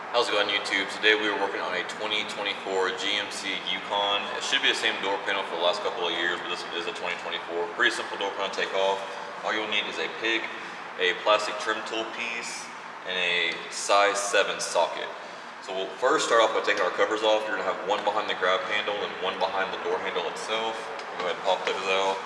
How's it going, YouTube? Today we were working on a 2024 GMC Yukon. It should be the same door panel for the last couple of years, but this one is a 2024. Pretty simple door panel to take off. All you'll need is a pick, a plastic trim tool piece, and a size 7 socket. So we'll first start off by taking our covers off. You're gonna have one behind the grab handle and one behind the door handle itself. Go ahead and pop those out.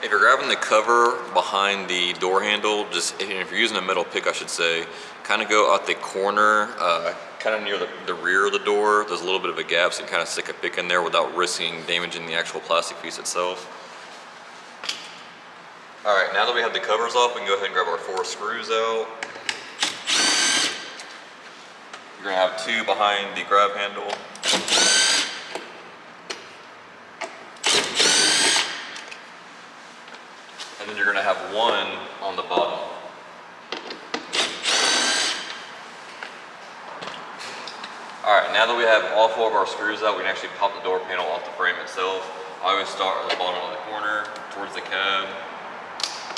If you're grabbing the cover behind the door handle, if you're using a metal pick, I should say, kind of go out the corner, kind of near the rear of the door. There's a little bit of a gap, so you can kind of stick a pick in there without risking damaging the actual plastic piece itself. All right, now that we have the covers off, we can go ahead and grab our 4 screws out. You're gonna have 2 behind the grab handle. And then you're gonna have 1 on the bottom. All right, now that we have all 4 of our screws out, we can actually pop the door panel off the frame itself. I always start at the bottom of the corner, towards the cab. Just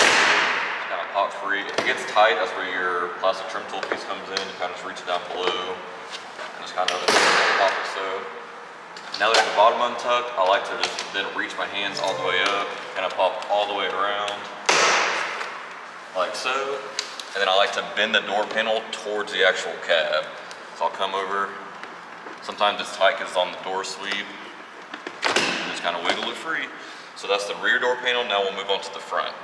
kind of pop free. If it gets tight, that's where your plastic trim tool piece comes in. You kind of just reach it down below and just kind of pop it so. Now that I have the bottom untucked, I like to just then reach my hands all the way up, kind of pop all the way around, like so. And then I like to bend the door panel towards the actual cab. So I'll come over. Sometimes it's tight because it's on the door sleeve. And just kind of wiggle it free. So that's the rear door panel. Now we'll move on to the front.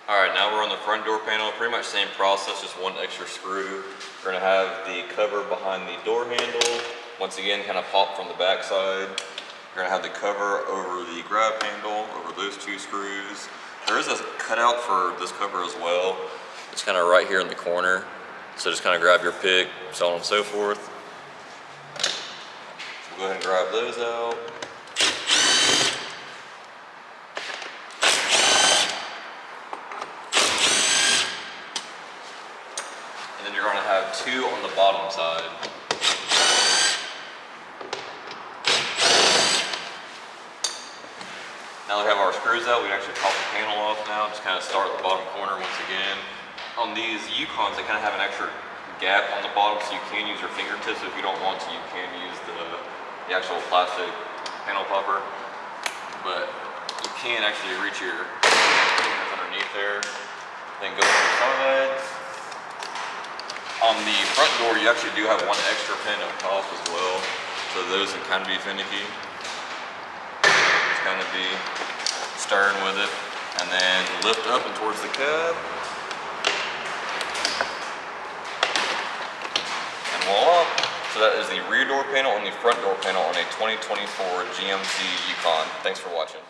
All right, now we're on the front door panel. Pretty much same process, just 1 extra screw. We're gonna have the cover behind the door handle. Once again, kind of pop from the back side. You're gonna have the cover over the grab handle, over those 2 screws. There is a cutout for this cover as well. It's kind of right here in the corner. So just kind of grab your pick, so on and so forth. So go ahead and grab those out. And then you're gonna have 2 on the bottom side. Now that we have our screws out, we can actually pop the panel off now. Just kind of start at the bottom corner once again. On these Yukons, they kind of have an extra gap on the bottom, so you can use your fingertips. If you don't want to, you can use the actual plastic panel popper. But you can actually reach your fingers underneath there, then go to the sides. On the front door, you actually do have 1 extra pin up top as well, so those can kind of be finicky. Just kind of be stern with it, and then lift up and towards the cab. Voila. So that is the rear door panel and the front door panel on a 2024 GMC Yukon. Thanks for watching.